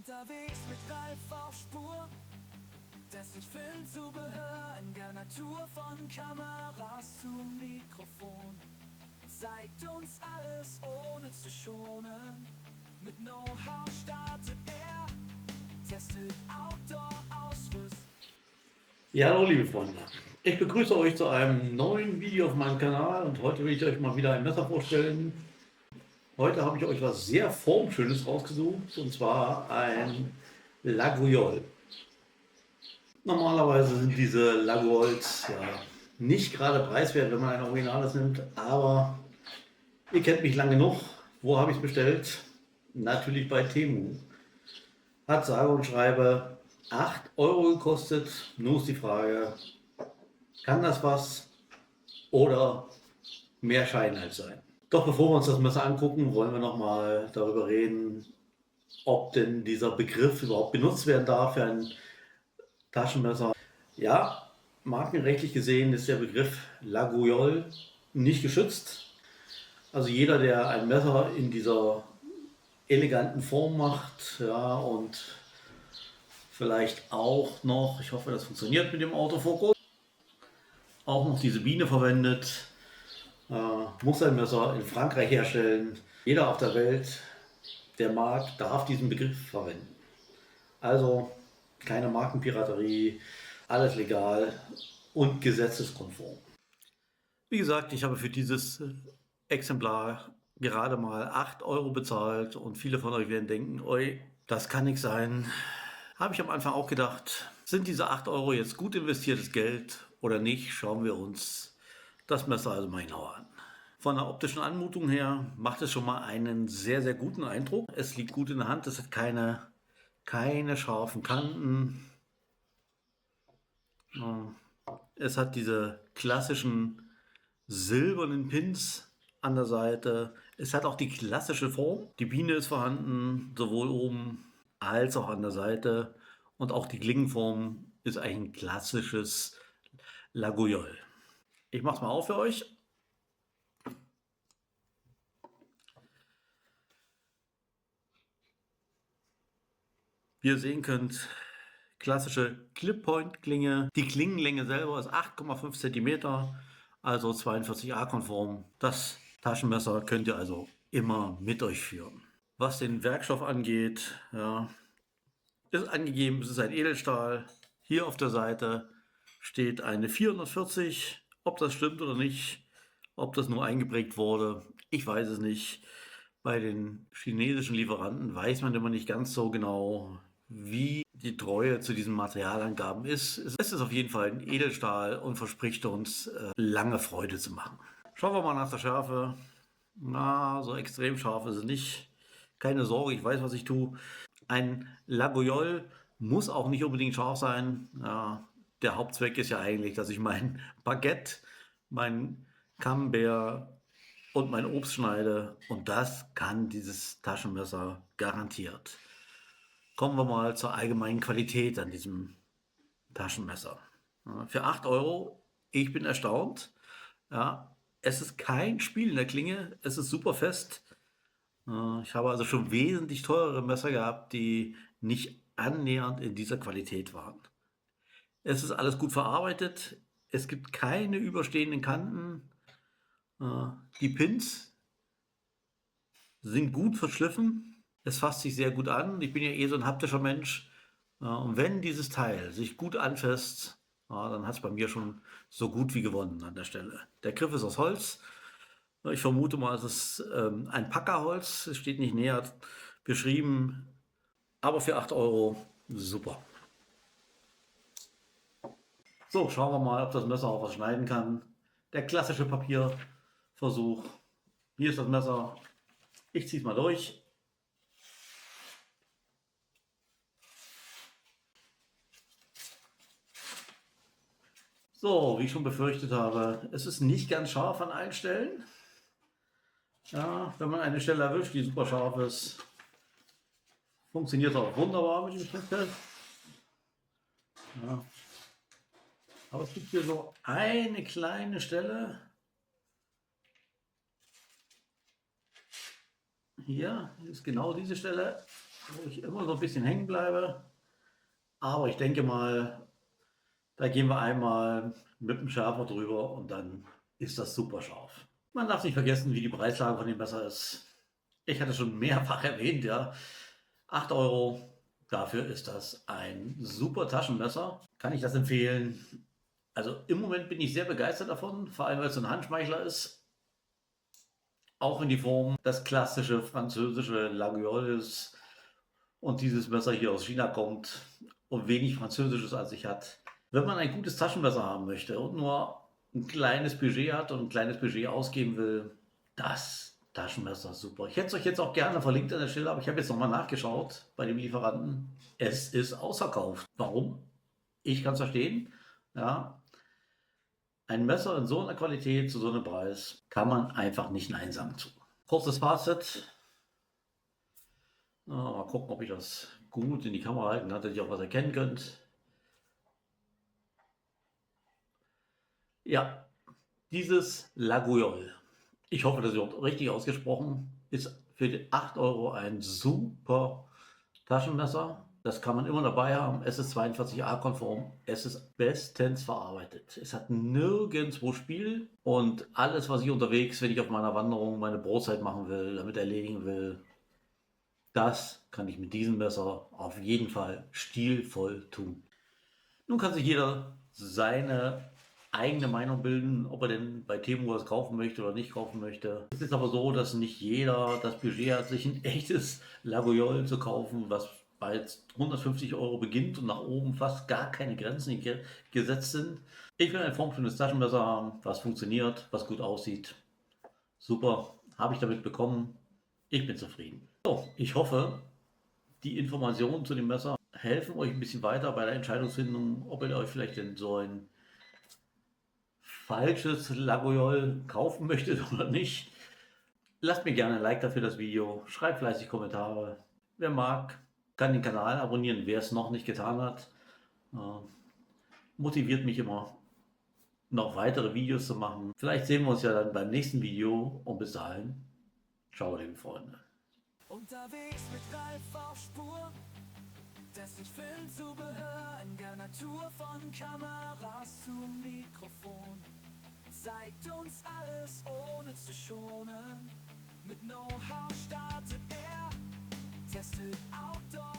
Unterwegs mit Ralf auf Spur, dessen Filmzubehör in Garnitur von Kameras zu Mikrofon zeigt uns alles ohne zu schonen. Mit Know-how startet er, testet Outdoor aus fürs. Ja, hallo liebe Freunde, ich begrüße euch zu einem neuen Video auf meinem Kanal und heute will ich euch mal wieder ein Messer vorstellen. Heute habe ich euch was sehr formschönes rausgesucht und zwar ein Laguiole. Normalerweise sind diese Laguioles ja nicht gerade preiswert, wenn man ein Originales nimmt, aber ihr kennt mich lange genug. Wo habe ich es bestellt? Natürlich bei Temu. Hat sage und schreibe 8 Euro gekostet. Nur ist die Frage, kann das was oder mehr Schein als sein? Doch bevor wir uns das Messer angucken, wollen wir noch mal darüber reden, ob denn dieser Begriff überhaupt benutzt werden darf für ein Taschenmesser. Ja, markenrechtlich gesehen ist der Begriff Laguiole nicht geschützt. Also jeder, der ein Messer in dieser eleganten Form macht, ja, und vielleicht auch noch, ich hoffe, das funktioniert mit dem Autofokus, auch noch diese Biene verwendet, muss ein Messer in Frankreich herstellen. Jeder auf der Welt, der mag, darf diesen Begriff verwenden. Also keine Markenpiraterie, alles legal und gesetzeskonform. Wie gesagt, ich habe für dieses Exemplar gerade mal 8 Euro bezahlt und viele von euch werden denken, oi, das kann nicht sein. Habe ich am Anfang auch gedacht, sind diese 8 Euro jetzt gut investiertes Geld oder nicht? Schauen wir uns das Messer also mal genauer an. Von der optischen Anmutung her macht es schon mal einen sehr, sehr guten Eindruck. Es liegt gut in der Hand, es hat keine scharfen Kanten. Es hat diese klassischen silbernen Pins an der Seite. Es hat auch die klassische Form. Die Biene ist vorhanden, sowohl oben als auch an der Seite. Und auch die Klingenform ist eigentlich ein klassisches Laguiole. Ich mache es mal auf für euch. Wie ihr sehen könnt, klassische Clip-Point-Klinge. Die Klingenlänge selber ist 8,5 cm, also 42A-konform. Das Taschenmesser könnt ihr also immer mit euch führen. Was den Werkstoff angeht, ja, ist angegeben, es ist ein Edelstahl. Hier auf der Seite steht eine 440. Ob das stimmt oder nicht, ob das nur eingeprägt wurde, ich weiß es nicht. Bei den chinesischen Lieferanten weiß man immer nicht ganz so genau, wie die Treue zu diesen Materialangaben ist. Es ist auf jeden Fall ein Edelstahl und verspricht uns lange Freude zu machen. Schauen wir mal nach der Schärfe. Na, so extrem scharf ist es nicht. Keine Sorge, ich weiß, was ich tue. Ein Laguiole muss auch nicht unbedingt scharf sein. Ja, der Hauptzweck ist ja eigentlich, dass ich mein Baguette, mein Camembert und mein Obst schneide. Und das kann dieses Taschenmesser garantiert. Kommen wir mal zur allgemeinen Qualität an diesem Taschenmesser. Ja, für 8 Euro, ich bin erstaunt. Ja, es ist kein Spiel in der Klinge, es ist super fest. Ich habe also schon wesentlich teurere Messer gehabt, die nicht annähernd in dieser Qualität waren. Es ist alles gut verarbeitet, es gibt keine überstehenden Kanten. Die Pins sind gut verschliffen, es fasst sich sehr gut an. Ich bin ja eh so ein haptischer Mensch. Und wenn dieses Teil sich gut anfasst, dann hat es bei mir schon so gut wie gewonnen an der Stelle. Der Griff ist aus Holz. Ich vermute mal, es ist ein Packerholz. Es steht nicht näher beschrieben. Aber für 8 Euro super. So, schauen wir mal, ob das Messer auch was schneiden kann. Der klassische Papierversuch. Hier ist das Messer. Ich ziehe es mal durch. So, wie ich schon befürchtet habe, es ist nicht ganz scharf an allen Stellen. Ja, wenn man eine Stelle erwischt, die super scharf ist, funktioniert es auch wunderbar mit dem Schnittfeld. Ja. Aber es gibt hier so eine kleine Stelle. Hier ist genau diese Stelle. wo ich immer so ein bisschen hängen bleibe. Aber ich denke mal, da gehen wir einmal mit dem Schärfer drüber und dann ist das super scharf. Man darf nicht vergessen, wie die Preislage von dem Messer ist. Ich hatte schon mehrfach erwähnt, ja. 8 Euro, dafür ist das ein super Taschenmesser. Kann ich das empfehlen? Also im Moment bin ich sehr begeistert davon, vor allem weil es so ein Handschmeichler ist. Auch wenn die Form das klassische französische Laguiole ist und dieses Messer hier aus China kommt und wenig Französisches an sich hat. Wenn man ein gutes Taschenmesser haben möchte und nur ein kleines Budget hat und ein kleines Budget ausgeben will, das Taschenmesser ist super. Ich hätte es euch jetzt auch gerne verlinkt an der Stelle, aber ich habe jetzt nochmal nachgeschaut bei dem Lieferanten. Es ist ausverkauft. Warum? Ich kann es verstehen. Ja, ein Messer in so einer Qualität zu so einem Preis kann man einfach nicht Nein sagen zu. Kurzes Fazit. Mal gucken, ob ich das gut in die Kamera halten kann, dass ihr auch was erkennen könnt. Ja, dieses Laguiole, ich hoffe, das ist überhaupt richtig ausgesprochen, ist für die 8 Euro ein super Taschenmesser. Das kann man immer dabei haben. Es ist 42a-konform. Es ist bestens verarbeitet. Es hat nirgendwo Spiel. Und alles, was ich unterwegs, wenn ich auf meiner Wanderung meine Brotzeit machen will, damit erledigen will, das kann ich mit diesem Messer auf jeden Fall stilvoll tun. Nun kann sich jeder seine eigene Meinung bilden, ob er denn bei Temu was kaufen möchte oder nicht kaufen möchte. Es ist aber so, dass nicht jeder das Budget hat, sich ein echtes Laguiole zu kaufen, was bei 150 Euro beginnt und nach oben fast gar keine Grenzen gesetzt sind. Ich will ein formschönes Taschenmesser haben, was funktioniert, was gut aussieht. Super, habe ich damit bekommen. Ich bin zufrieden. So, ich hoffe, die Informationen zu dem Messer helfen euch ein bisschen weiter bei der Entscheidungsfindung, ob ihr euch vielleicht denn so ein falsches Laguiole kaufen möchtet oder nicht. Lasst mir gerne ein Like dafür das Video, schreibt fleißig Kommentare. Wer mag, kann den Kanal abonnieren, wer es noch nicht getan hat. Äh, motiviert mich immer, noch weitere Videos zu machen. Vielleicht sehen wir uns ja dann beim nächsten Video und bis dahin, ciao liebe Freunde. Unterwegs mit Ralf auf Spur, dessen Filmzubehör in Garnitur von Kameras zum Mikrofon. Zeigt uns alles ohne zu schonen. Mit Know-how startet er, testet Outdoor